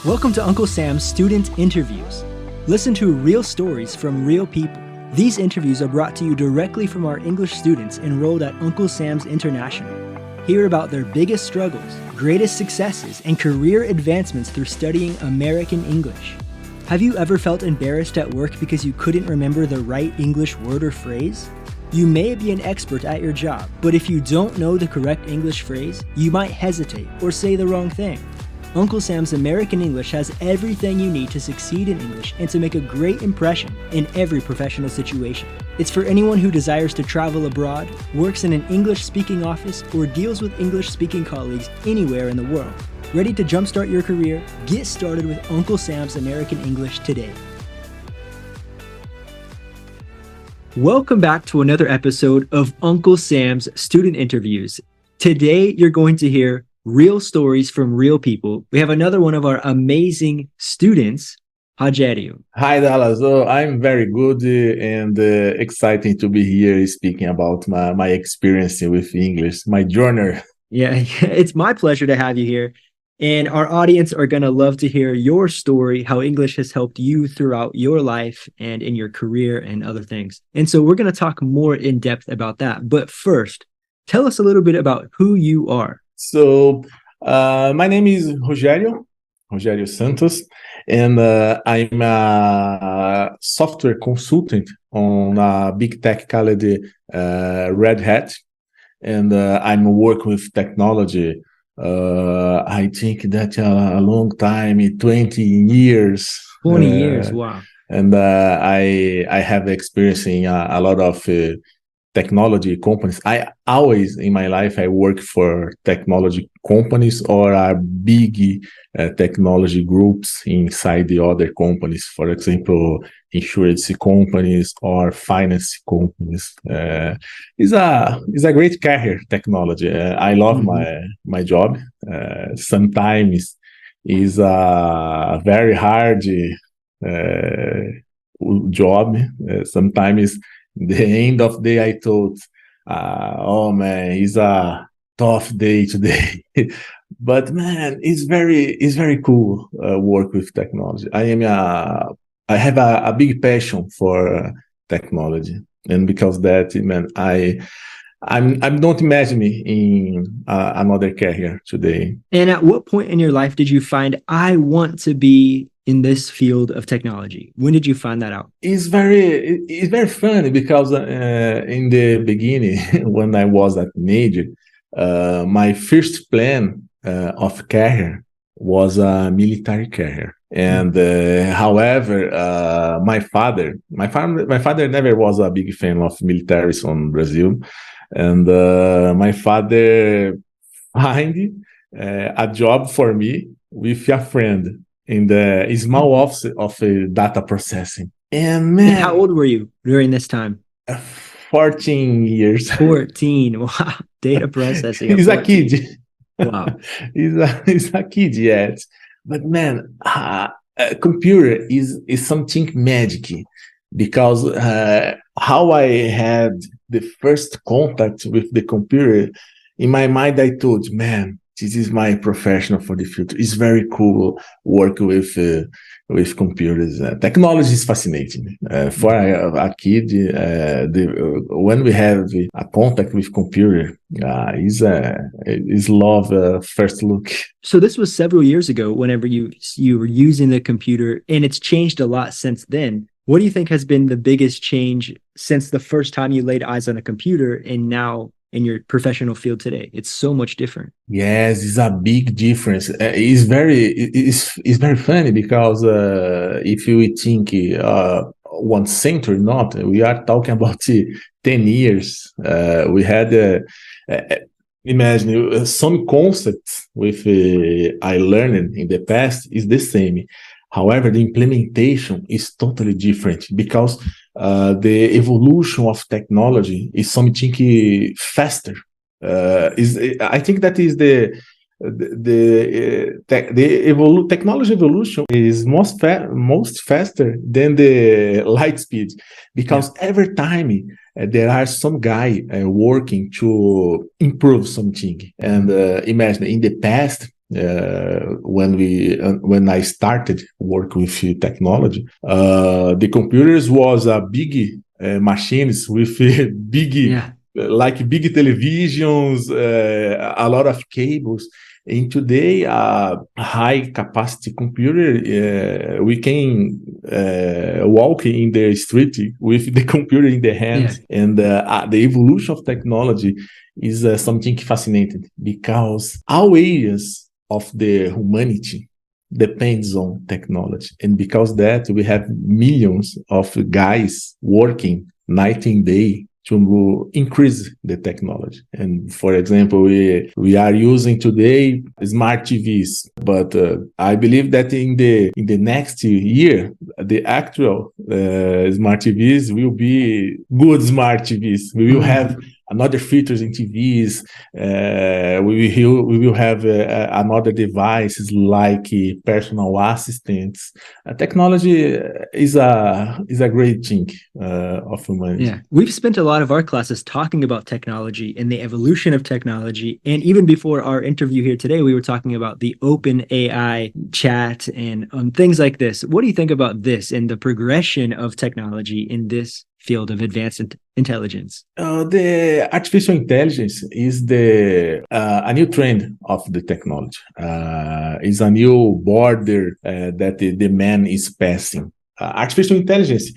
Welcome to Uncle Sam's Student Interviews. Listen to real stories from real people. These interviews are brought to you directly from our English students enrolled at Uncle Sam's International. Hear about their biggest struggles, greatest successes, and career advancements through studying American English. Have you ever felt embarrassed at work because you couldn't remember the right English word or phrase? You may be an expert at your job, but if you don't know the correct English phrase, you might hesitate or say the wrong thing. Uncle Sam's American English has everything you need to succeed in English and to make a great impression in every professional situation. It's for anyone who desires to travel abroad, works in an English-speaking office, or deals with English-speaking colleagues anywhere in the world. Ready to jumpstart your career? Get started with Uncle Sam's American English today. Welcome back to another episode of Uncle Sam's Student Interviews. Today, you're going to hear real stories from real people. We have another one of our amazing students, Rogério. Hi, Dallas. Oh, I'm very good and exciting to be here speaking about my experience with English, my journey. Yeah, it's my pleasure to have you here. And our audience are going to love to hear your story, how English has helped you throughout your life and in your career and other things. And so we're going to talk more in depth about that. But first, tell us a little bit about who you are. So, my name is Rogério Santos, and I'm a software consultant on a big tech called Red Hat, and I'm working with technology. I think that a long time, 20 years. 20 years, wow. And I have experience in a lot of technology companies. I always in my life I work for technology companies or big technology groups inside the other companies. For example, insurance companies or finance companies. It's a great career, technology. I love my job. Sometimes is a very hard job. Sometimes the end of the day, I thought, oh man, it's a tough day today. But man, it's very cool work with technology. I have a big passion for technology, and because of that, man, I'm not imagining in another career today. And at what point in your life did you find I want to be in this field of technology? When did you find that out? It's very funny because in the beginning, when I was a teenager, my first plan of career was a military career. And however, my father never was a big fan of militaries on Brazil, and my father find a job for me with a friend in the small office of data processing. And man, how old were you during this time? 14 years. 14. Wow. Data processing. He's a kid. Wow. he's a kid yet. But man, a computer is something magic, because how I had the first contact with the computer, in my mind I thought, man, this is my profession for the future. It's very cool work with computers. Technology is fascinating. For a kid, when we have a contact with computer, is love first look. So this was several years ago. Whenever you were using the computer, and it's changed a lot since then. What do you think has been the biggest change since the first time you laid eyes on a computer and now in your professional field today? It's so much different. Yes, it's a big difference. It's very funny because if you think 1 century, not, we are talking about 10 years. We had imagine some concepts with I learned in the past is the same. However, the implementation is totally different because the evolution of technology is something faster. I think that is technology evolution is most faster than the light speed, because every time there are some guy working to improve something. And imagine in the past, when I started work with technology. The computers was a big machines with big like big televisions, a lot of cables. And today, a high capacity computer, we can walk in the street with the computer in the hand. And the evolution of technology is something fascinating, because all areas of the humanity depends on technology. And because that, we have millions of guys working night and day to increase the technology. And for example, we are using today smart TVs, but I believe that in the next year, the actual smart TVs will be good smart TVs. We will have another features in TVs. We will have another devices like personal assistants. Technology is a great thing of humanity. Yeah, we've spent a lot of our classes talking about technology and the evolution of technology. And even before our interview here today, we were talking about the open AI chat and things like this. What do you think about this and the progression of technology in this field of advanced intelligence? The artificial intelligence is a new trend of the technology. Is a new border that the man is passing. Artificial intelligence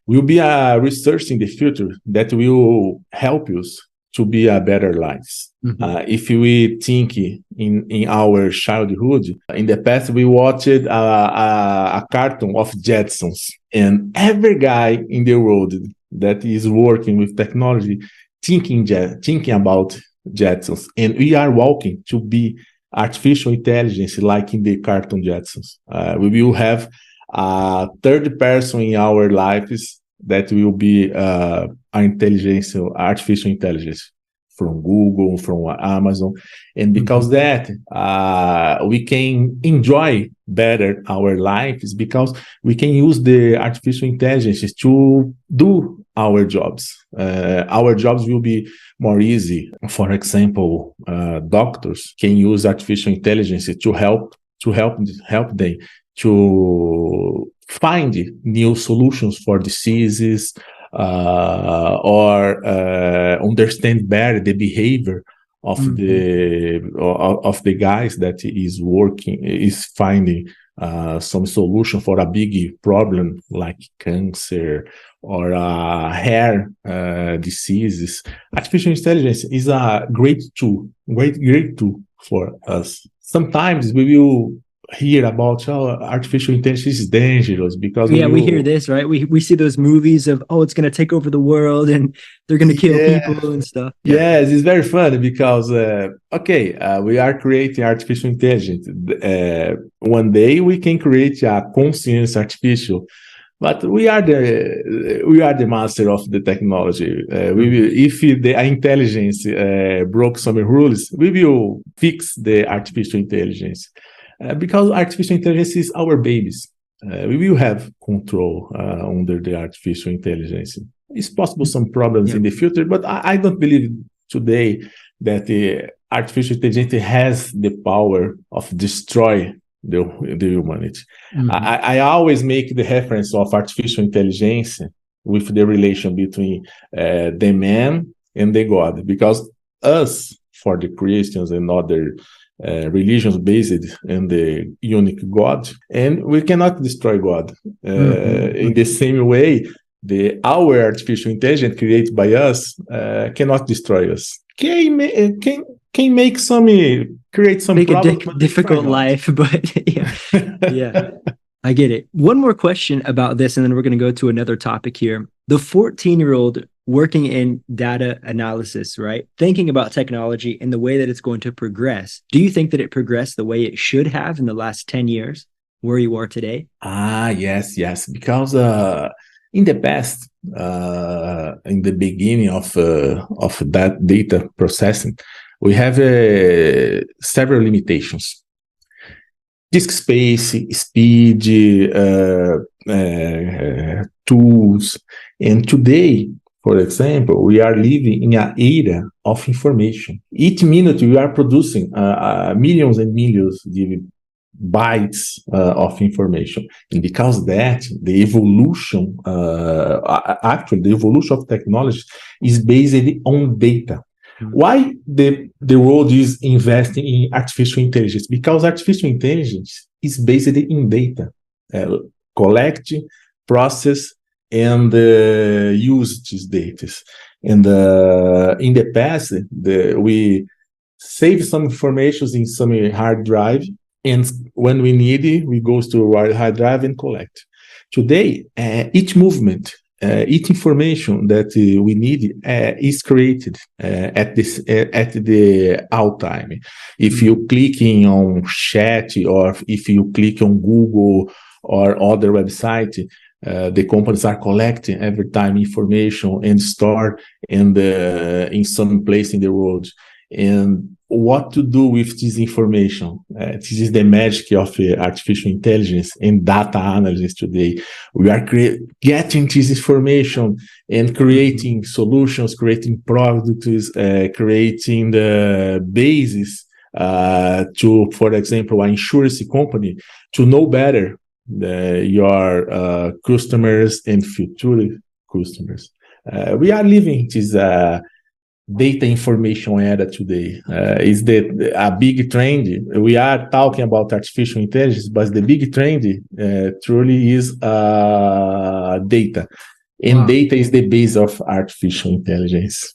will be a research in the future that will help us to be a better lives. If we think in our childhood, in the past, we watched a cartoon of Jetsons, and every guy in the world that is working with technology thinking about Jetsons, and we are walking to be artificial intelligence like in the cartoon Jetsons. We will have a third person in our lives that will be artificial intelligence from Google, from Amazon. And because that, we can enjoy better our lives, because we can use the artificial intelligence to do our jobs. Our jobs will be more easy. For example, doctors can use artificial intelligence to help them to find new solutions for diseases, or understand better the behavior of the guys that is finding some solution for a big problem like cancer or hair diseases. Artificial intelligence is a great tool for us. Sometimes we will hear about artificial intelligence is dangerous, because we hear this, right? We see those movies of, it's going to take over the world and they're going to kill people and stuff. Yes, it's very funny because we are creating artificial intelligence. One day we can create a conscious artificial, but we are the master of the technology. If the intelligence broke some rules, we will fix the artificial intelligence. Because artificial intelligence is our babies. We will have control under the artificial intelligence. It's possible some problems in the future, but I don't believe today that the artificial intelligence has the power of destroy the humanity. I always make the reference of artificial intelligence with the relation between the man and the God, because us, for the Christians and other religions based in the unique God, and we cannot destroy God. In the same way, our artificial intelligence created by us cannot destroy us. Can make create some problems, a difficult life, but yeah. I get it. One more question about this, and then we're going to go to another topic here. The 14-year-old working in data analysis, right? Thinking about technology and the way that it's going to progress. Do you think that it progressed the way it should have in the last 10 years, where you are today? Yes. Because in the past, in the beginning of that data processing, we have several limitations. Disk space, speed, tools. And today, for example, we are living in an era of information. Each minute we are producing millions and millions of bytes of information. And because of that, the evolution, actually the evolution of technology is based on data. Why the world is investing in artificial intelligence? Because artificial intelligence is based in data. Collect, process, and use these data. And in the past, we save some information in some hard drive, and when we need it, we go to our hard drive and collect. Today, each movement, each information that we need is created at the all time. If you clicking on chat, or if you click on Google or other website, the companies are collecting every time information and store in some place in the world. And what to do with this information? This is the magic of artificial intelligence and data analysis today. We are getting this information and creating solutions, creating products, creating the basis to, for example, an insurance company to know better your customers and future customers. We are living this data information era today. Is a big trend. We are talking about artificial intelligence, but the big trend truly is data. And data is the base of artificial intelligence.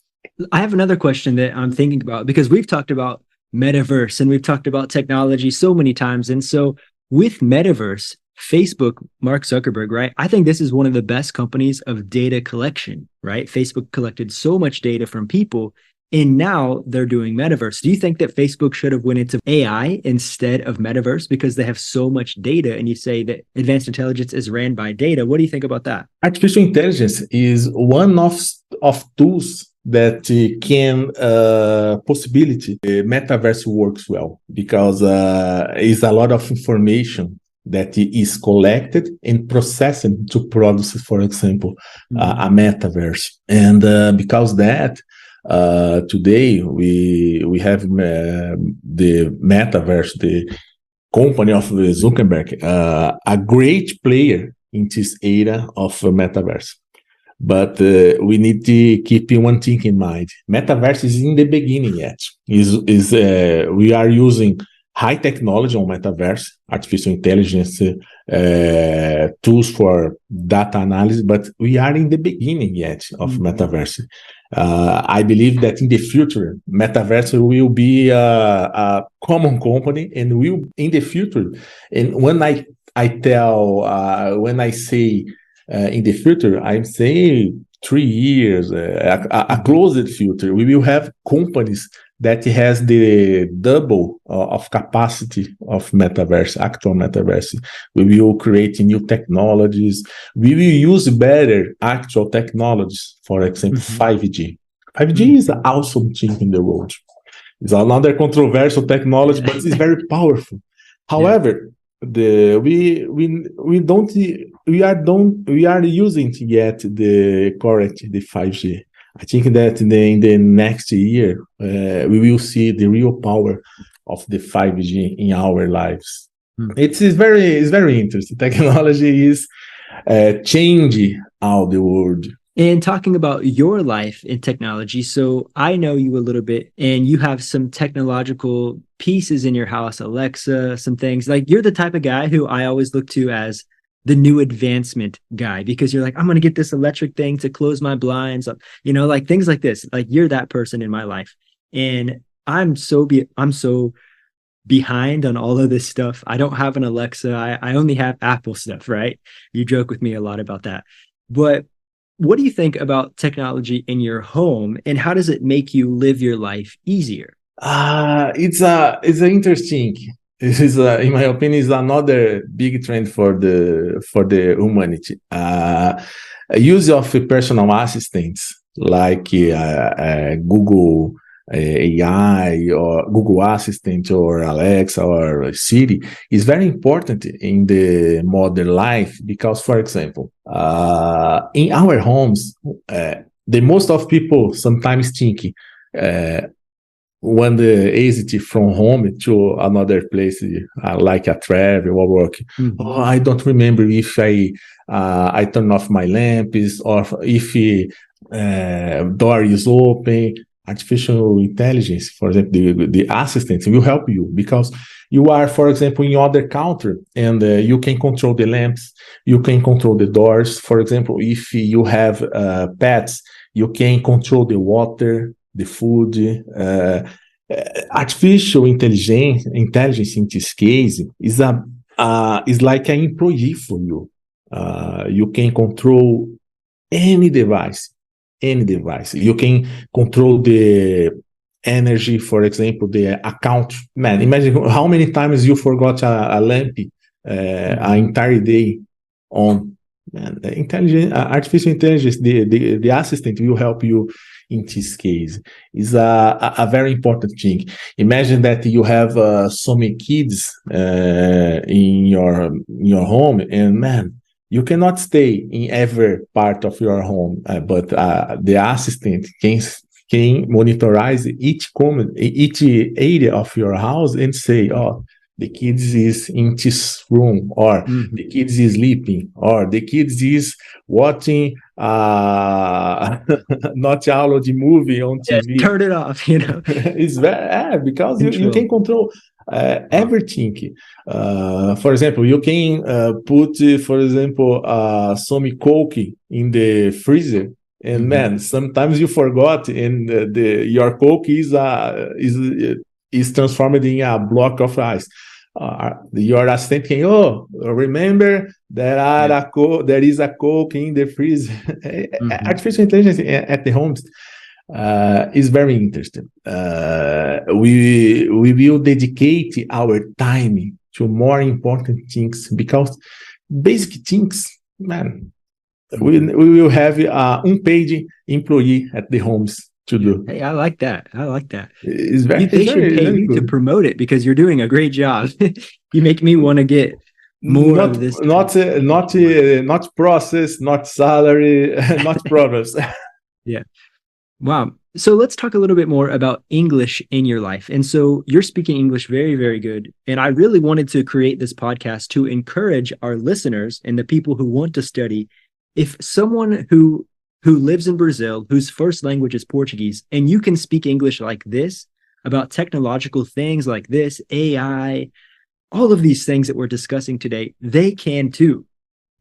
I have another question that I'm thinking about, because we've talked about metaverse and we've talked about technology so many times. And so with metaverse, Facebook, Mark Zuckerberg, right? I think this is one of the best companies of data collection, right? Facebook collected so much data from people, and now they're doing metaverse. Do you think that Facebook should have went into AI instead of metaverse because they have so much data? And you say that advanced intelligence is ran by data. What do you think about that? Artificial intelligence is one of tools that can possibility the metaverse works well, because it's a lot of information that is collected and processed to produce, for example, a metaverse. And because that, today we have the metaverse, the company of Zuckerberg, a great player in this era of metaverse. But we need to keep one thing in mind. Metaverse is in the beginning yet. We are using high technology on metaverse, artificial intelligence, tools for data analysis, but we are in the beginning yet of metaverse. I believe that in the future, metaverse will be a common company, and will in the future. And when I say in the future, I'm saying 3 years, a closed future. We will have companies that has the double of capacity of metaverse, actual metaverse. We will create new technologies. We will use better actual technologies, for example, 5G. 5G is an awesome thing in the world. It's another controversial technology, but it's very powerful. However, we are using yet the 5G. I think that in the next year, we will see the real power of the 5G in our lives. It's very interesting. Technology is changing all the world. And talking about your life in technology, so I know you a little bit, and you have some technological pieces in your house, Alexa, some things. Like, you're the type of guy who I always look to as the new advancement guy, because you're like, I'm going to get this electric thing to close my blinds, like things like this. Like, you're that person in my life. And I'm so behind on all of this stuff. I don't have an Alexa. I only have Apple stuff, right? You joke with me a lot about that. But what do you think about technology in your home, and how does it make you live your life easier? It's interesting. This is, in my opinion, is another big trend for the humanity. Use of personal assistants like Google AI or Google Assistant or Alexa or Siri is very important in the modern life, because, for example, in our homes, the most of people sometimes think uh, when the exit from home to another place, like a travel or work. Mhm. Oh, I don't remember if I turn off my lamps or if door is open. Artificial intelligence, for example, the assistant will help you because you are, for example, in other country and you can control the lamps, you can control the doors. For example, if you have pets, you can control the water, the food. Artificial intelligence in this case is like an employee for you. You can control any device, any device. You can control the energy, for example, the account. Man, imagine how many times you forgot a lamp an entire day on. Man, artificial intelligence, the assistant will help you in this case. Is a very important thing. Imagine that you have so many kids in your home, and man, you cannot stay in every part of your home, but the assistant can monitorize each area of your house and say, "Oh, the kids is in this room," or Mhm. "The kids is sleeping," or "The kids is watching not all of the movie on Yeah, TV." turn it off, you know. It's very because you Control. can control Wow. everything. For example, you can put, for example, some Coke in the freezer, and Mhm. man, sometimes you forgot, and your Coke is transformed in a block of ice. Your assistant can, oh, remember Yeah. there is a Coke in the freezer. Mhm. Artificial intelligence at the homes is very interesting. We will dedicate our time to more important things because basic things, man, Mhm. we will have unpaid employee at the homes to Yeah. do. Hey, I like that. I like that. It's They should very pay very you to cool. promote it because you're doing a great job. You make me want to get more Not of this type not of not education work. not process, not salary, not problems. Yeah. Wow. So let's talk a little bit more about English in your life. And so you're speaking English very, very good. And I really wanted to create this podcast to encourage our listeners and the people who want to study. If someone who lives in Brazil, whose first language is Portuguese, and you can speak English like this about technological things like this, AI, all of these things that we're discussing today, they can too.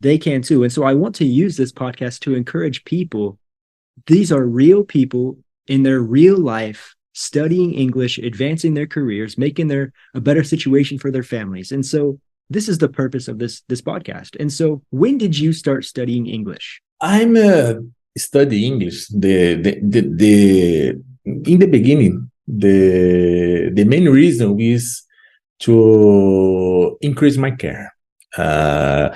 They can too. And so I want to use this podcast to encourage people. These are real people in their real life studying English, advancing their careers, making their a better situation for their families. And so this is the purpose of this podcast. And so when did you start studying English? I'm study English. In the beginning, the main reason is to increase my care. Uh,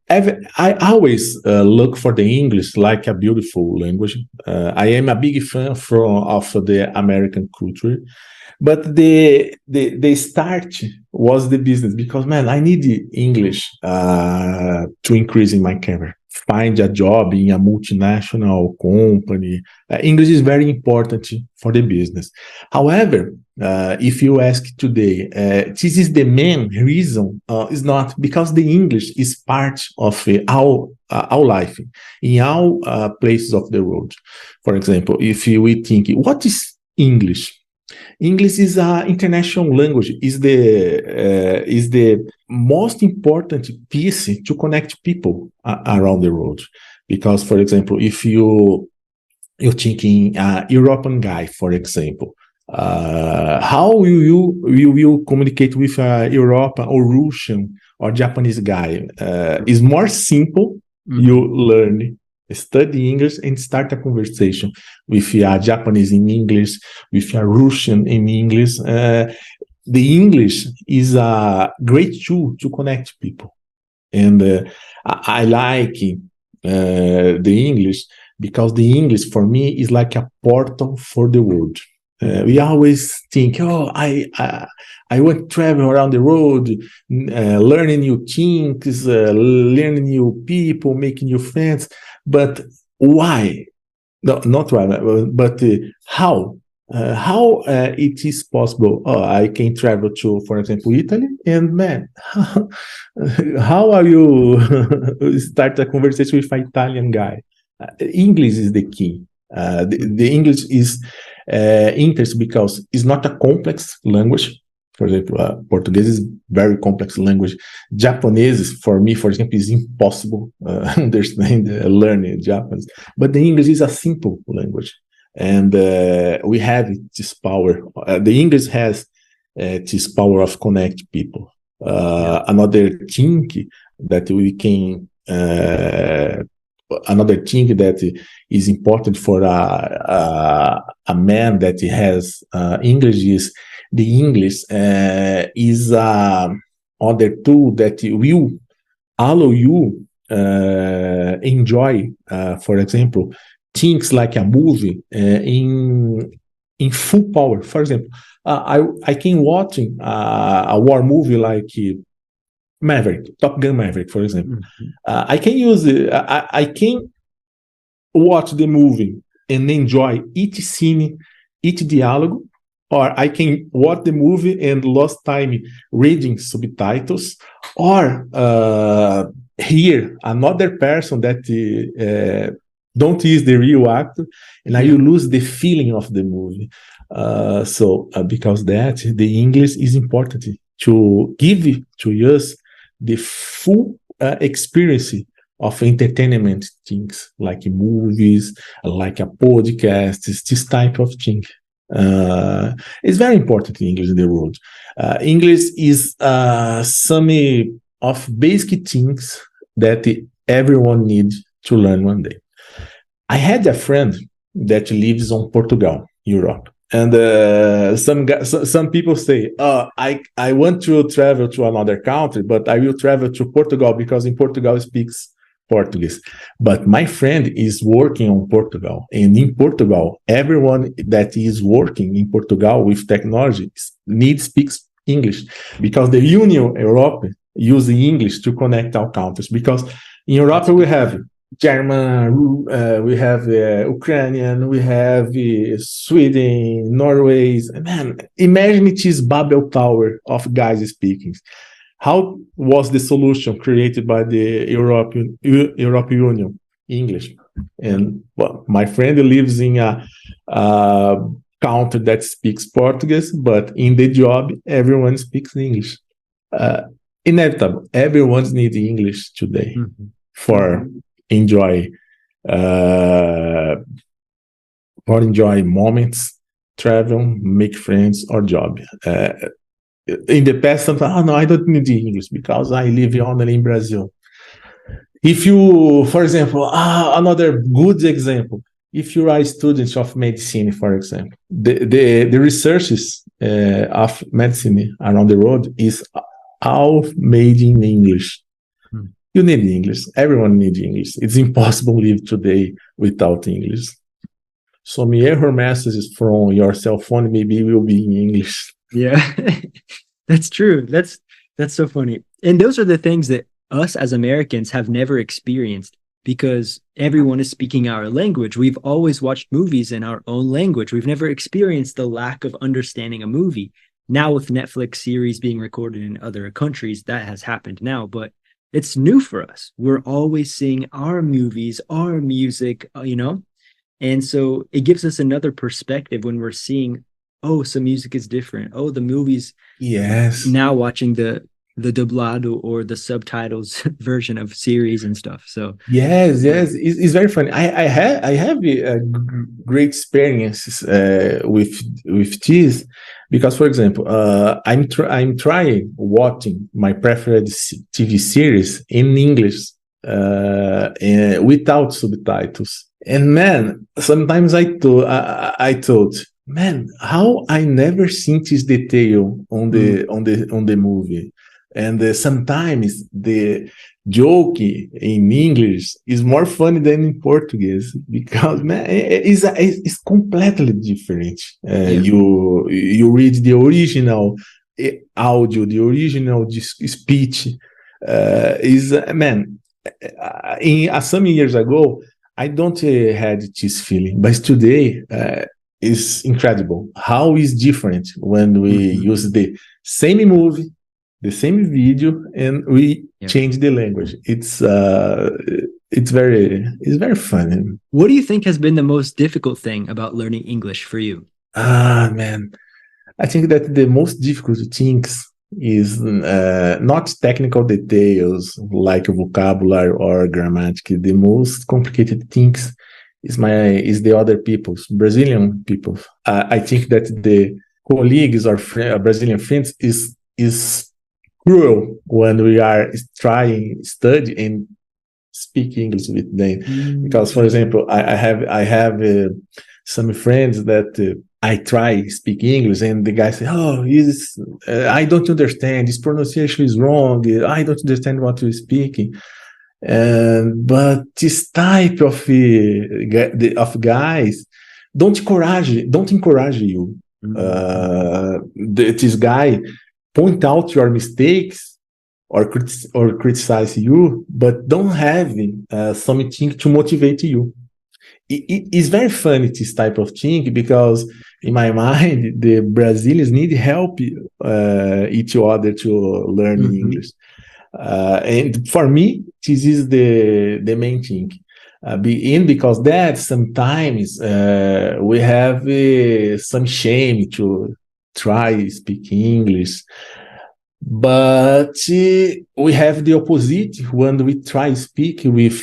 I always look for the English like a beautiful language. I am a big fan of the American culture, but the start was the business because man, I need the English to increase in my career. Find a job in a multinational company. English is very important for the business. However, if you ask today, this is the main reason. Is not because the English is part of our life in all places of the world. For example, if we think, what is English? English is an international language. Is the most important piece to connect people around the world. Because, for example, if you're thinking European guy, for example, how will you communicate with a European or Russian or Japanese guy? Is more simple. You Mhm. learn, study English, and start a conversation with a Japanese in English, with a Russian in English. The English is a great tool to connect people, and I like the English because the English for me is like a portal for the world. We always think, oh, I want to travel around the world, learning new things, learning new people, making new friends. But why? No, not right, but how? How it is possible? Oh, I can travel to, for example, Italy, and man, how are you start a conversation with an Italian guy? English is the key. The English is interesting because it's not a complex language. For example, Portuguese is very complex language. Japanese, for me, for example, is impossible understand learning Japanese. But the English is a simple language, and we have this power. The English has this power of connect people. Another thing that we can, another thing that is important for a man that has English is the English is other tool that will allow you enjoy, for example, things like a movie in full power. For example, I can watch a war movie like Maverick, Top Gun Maverick, for example. I can use I can watch the movie and enjoy each scene, each dialogue, or I can watch the movie and lost time reading subtitles, or hear another person that don't use the real actor, and I will lose the feeling of the movie. So because that, the English is important to give to us the full experience of entertainment things like movies, like a podcast, this type of thing. It's very important in English in the world. English is some of basic things that everyone needs to learn one day. I had a friend that lives on Portugal, Europe. And some people say, I want to travel to another country, but I will travel to Portugal because in Portugal speaks Portuguese. But my friend is working on Portugal. And in Portugal, everyone that is working in Portugal with technology speaks English because the Union Europe uses English to connect all countries. Because in Europe, we have German, we have Ukrainian, we have Sweden, Norway. Man, imagine it is Babel Tower of guys speaking. How was the solution created by the European Union? English. And well, my friend lives in a country that speaks Portuguese, but in the job, everyone speaks English. Inevitable. Everyone needs English today for enjoy moments, travel, make friends, or job. In the past, sometimes, no, I don't need English because I live only in Brazil. If you, for example, another good example, if you are a student of medicine, for example, the researches of medicine around the world is all made in English. You need English. Everyone needs English. It's impossible to live today without English. So my error messages from your cell phone maybe will be in English. Yeah, that's true. That's so funny. And those are the things that us as Americans have never experienced because everyone is speaking our language. We've always watched movies in our own language. We've never experienced the lack of understanding a movie. Now with Netflix series being recorded in other countries, that has happened now, but it's new for us. We're always seeing our movies, our music, and so it gives us another perspective when we're seeing, oh, some music is different. Oh, the movies. Yes. Now watching the dublado or the subtitles version of series and stuff. So yes, it's very funny. I have a great experiences with this because, for example, I'm trying watching my preferred TV series in English without subtitles. And man, sometimes I thought, man, how I never seen this detail on the movie. And sometimes the joke in English is more funny than in Portuguese because man, it's completely different. You read the original audio, the original speech. Is man, in some years ago, I don't had this feeling, but today is incredible. How is different when we use the same movie, the same video, and we change the language. It's very fun. What do you think has been the most difficult thing about learning English for you? Man, I think that the most difficult things is not technical details like vocabulary or grammatical. The most complicated things is the other people's Brazilian people. I think that the colleagues or Brazilian friends is cruel when we are trying study and speak English with them. Because, for example, I have some friends that I try speak English, and the guy say, "Oh, I don't understand. This pronunciation is wrong. I don't understand what you're speaking." But this type of guys don't encourage you. This guy point out your mistakes or criticize you, but don't have something to motivate you. It's very funny, this type of thing, because in my mind, the Brazilians need help each other to learn English. And for me, this is the main thing. Because that sometimes we have some shame to try speak English. But we have the opposite when we try speak with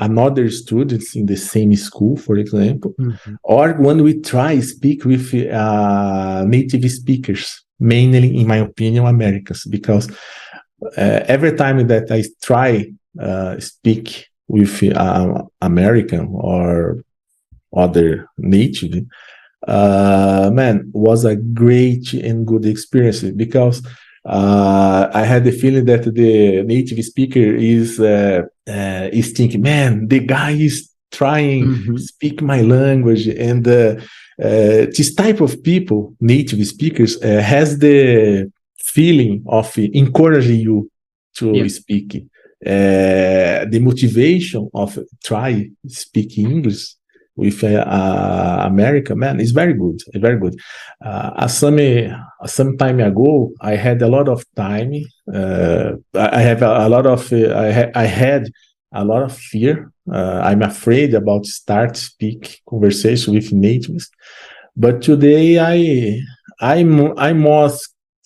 another students in the same school, for example, or when we try speak with native speakers, mainly, in my opinion, Americans, because every time that I try speak with American or other native, was a great and good experience, because I had the feeling that the native speaker is thinking, man, the guy is trying to speak my language, and this type of people, native speakers, has the feeling of encouraging you to speak. The motivation of try speaking English with America, man, is very good. Very good. Some time ago, I had a lot of time. I had a lot of fear. I'm afraid about start speak conversation with natives, but today I'm more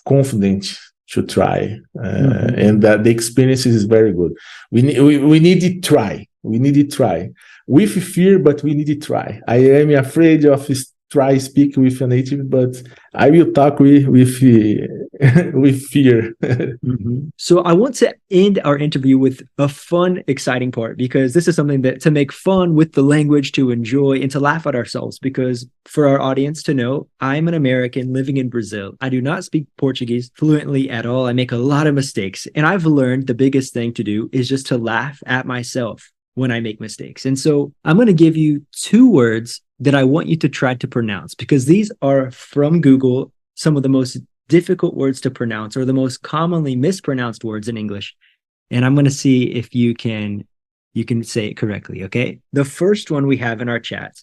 confident to try, and that the experience is very good. We need to try. We need to try with fear, but we need to try. I am afraid of try speak with a native, but I will talk with fear. So I want to end our interview with a fun, exciting part, because this is something that to make fun with the language, to enjoy and to laugh at ourselves. Because for our audience to know, I'm an American living in Brazil. I do not speak Portuguese fluently at all. I make a lot of mistakes, and I've learned the biggest thing to do is just to laugh at myself when I make mistakes. And so I'm going to give you 2 words that I want you to try to pronounce, because these are from Google, some of the most difficult words to pronounce, or the most commonly mispronounced words in English. And I'm going to see if you can say it correctly. Okay. The first one we have in our chat.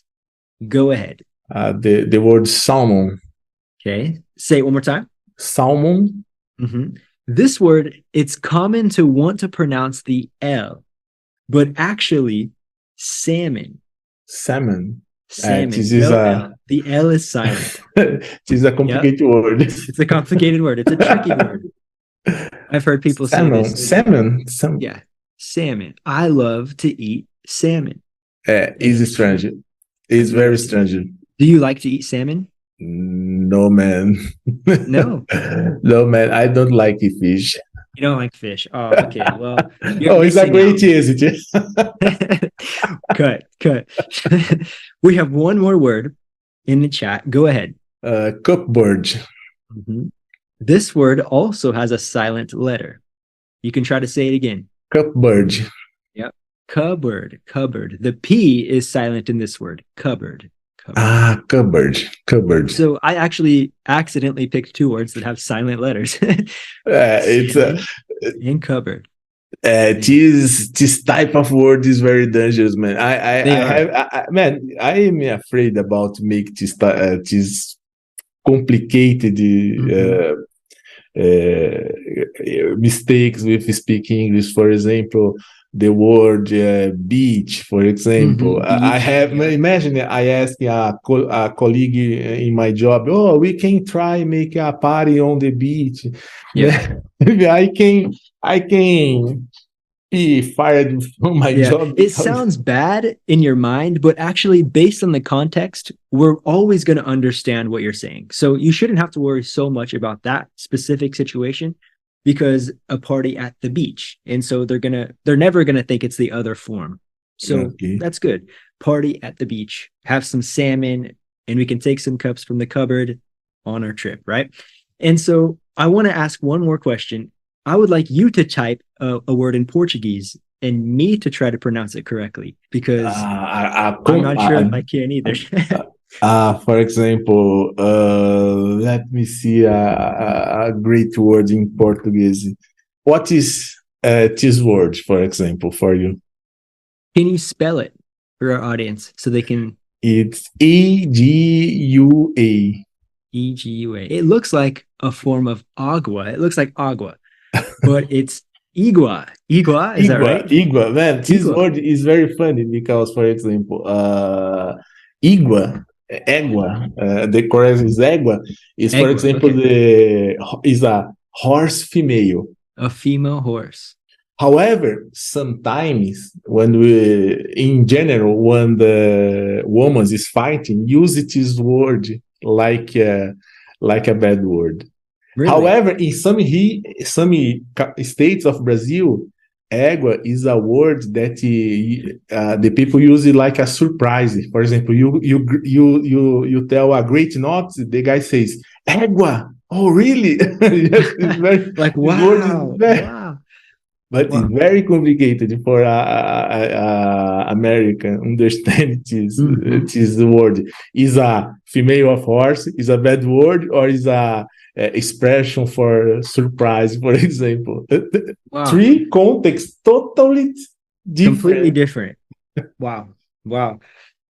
Go ahead. The word salmon. Okay. Say it one more time. Salmon. This word, it's common to want to pronounce the L, but actually salmon. Salmon. Salmon. The L is silent. This is a complicated word. It's a complicated word. It's a tricky word. I've heard people say this. Salmon. Yeah. Salmon. I love to eat salmon. It's strange. It's very strange. Do you like to eat salmon? No, man. No. No, man. I don't like fish. You don't like fish. Oh, okay. Well, it's a great easy. Cut. We have one more word in the chat. Go ahead. Cupboard. This word also has a silent letter. You can try to say it again. Cupboard. Yep. Cupboard. The P is silent in this word. Cupboard. Cupboard. So I actually accidentally picked 2 words that have silent letters. It's in cupboard. Yeah, This type of word is very dangerous, man. they are. Man, I am afraid about make this complicated Hmm. mistakes with speaking English. For example, the word beach, for example. I Beach. have, Yeah. imagine I ask a colleague in my job, oh, we can try make a party on the beach. Yeah. I can be fired from my Yeah, job it because sounds bad in your mind, but actually, based on the context, we're always going to understand what you're saying. So you shouldn't have to worry so much about that specific situation because a party at the beach. And so they're never going to think it's the other form. So okay. that's good. Party at the beach, have some salmon, and we can take some cups from the cupboard on our trip, right? And so I want to ask one more question. I would like you to type a word in Portuguese and me to try to pronounce it correctly because I'm not sure if I can either. For example, let me see a great word in Portuguese. What is this word, for example, for you? Can you spell it for our audience so they can It's EGUA. EGUA? It looks like a form of agua. It looks like agua, but it's igua. Igua, is that Igua, right? igua, man, this Igua. word is very funny because, for example, igua, égua, the correct is égua, is, for Egua. example, Okay. is a horse female. A female horse. However, sometimes in general, when the woman is fighting, use this word like like a bad word. Really? However, in some states of Brazil, égua is a word that the people use it like a surprise. For example, you tell a great note, the guy says égua. Oh, really? Yes, it's very. Like, This word is wow. very, Wow. but it's Wow. very complicated for American understand Mm-hmm. this word. Is a female of horse is a bad word or is a expression for surprise, for example. Wow. Three contexts totally Completely different. different. Wow. Wow.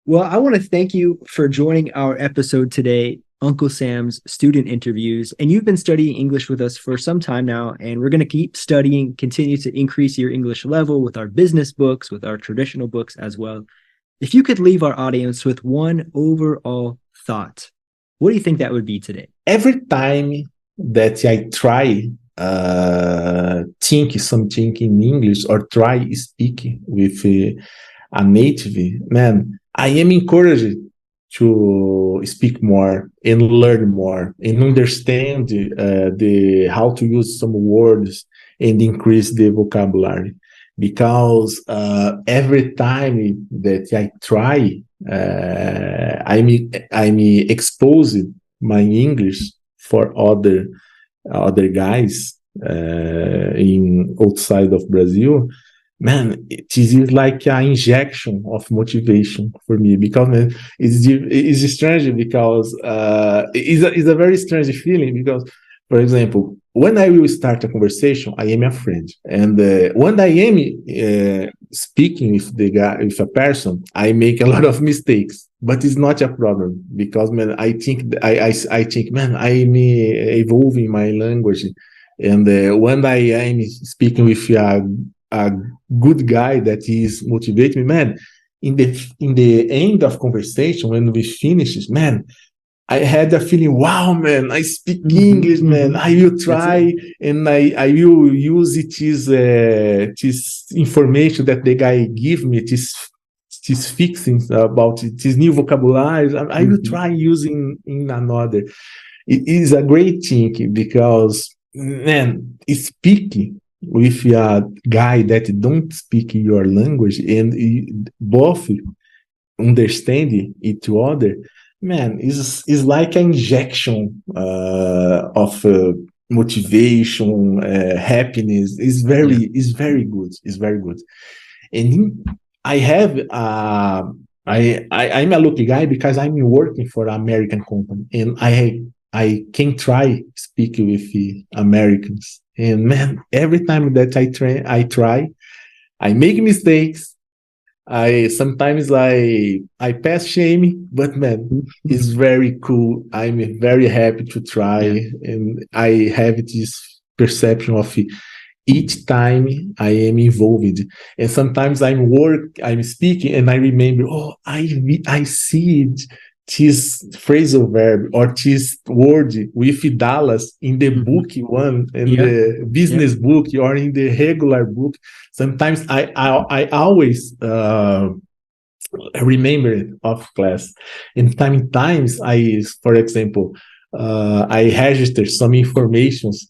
Well, I want to thank you for joining our episode today, Uncle Sam's student interviews. And you've been studying English with us for some time now, and we're going to keep studying, continue to increase your English level with our business books, with our traditional books as well. If you could leave our audience with one overall thought, what do you think that would be today? Every time that I try think something in English or try speak with a native, man, I am encouraged to speak more and learn more and understand the how to use some words and increase the vocabulary. Because every time that I try, I'm exposed my English for other guys in outside of Brazil, man, it is like an injection of motivation for me because man, it's strange because it's a very strange feeling because, for example, when I will start a conversation, I am a friend, and when I am speaking with the guy, with a person, I make a lot of mistakes, but it's not a problem because man, I think man, I'm evolving my language, and when I am speaking with a good guy that is motivating me, man. In the end of conversation, when we finishes, man, I had a feeling, wow, man, I speak English, man. I will That's it. try and I will use it this information that the guy give me, this fixing about it, this new vocabulary. I will Mm-hmm. try using in another. It is a great thing because man, speaking with a guy that don't speak your language and both understand each other, man, is like an injection of motivation, happiness. Yeah. Is very good. It's very good. And I have I'm a lucky guy because I'm working for an American company and I can try speak with Americans And man, every time that I try, I make mistakes. I sometimes I pass shame, but man, it's very cool. I'm very happy to try, Yeah. and I have this perception of each time I am involved. And sometimes I'm speaking, and I remember, oh, I see it, this phrasal verb or this word with Dallas in the book one, in Yeah. the business book or in the regular book. Sometimes I always remember it of class. In times, for example, I register some informations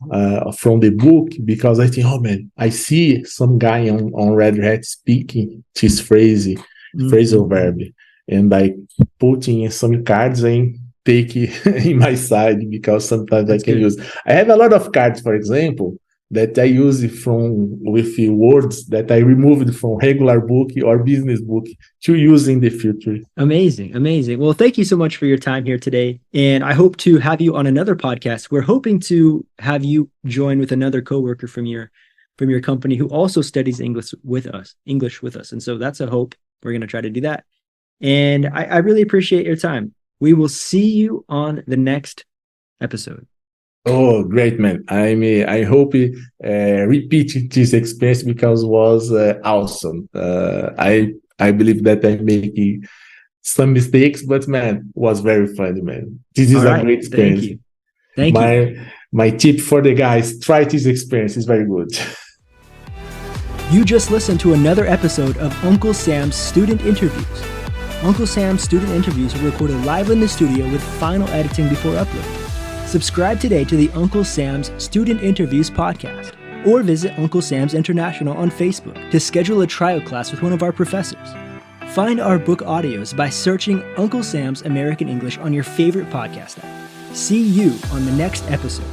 from the book because I think, oh man, I see some guy on Red Hat speaking this phrasal verb, and I put in some cards and take it in my side because sometimes That's I can good. use. I have a lot of cards, for example, that I use with words that I removed from regular book or business book to use in the future. Amazing. Amazing. Well, thank you so much for your time here today. And I hope to have you on another podcast. We're hoping to have you join with another coworker from your company who also studies English with us. And so that's a hope. We're going to try to do that. And I really appreciate your time. We will see you on the next episode. Oh, great, man. I hope repeat this experience because it was awesome. I believe that I'm making some mistakes, but man, was very fun, man. This is All a right. great Thank experience. you. Thank you. My tip for the guys, try this experience. It's very good. You just listened to another episode of Uncle Sam's Student Interviews. Uncle Sam's student interviews are recorded live in the studio with final editing before uploading. Subscribe today to the Uncle Sam's Student Interviews podcast, or visit Uncle Sam's International on Facebook to schedule a trial class with one of our professors. Find our book audios by searching Uncle Sam's American English on your favorite podcast app. See you on the next episode.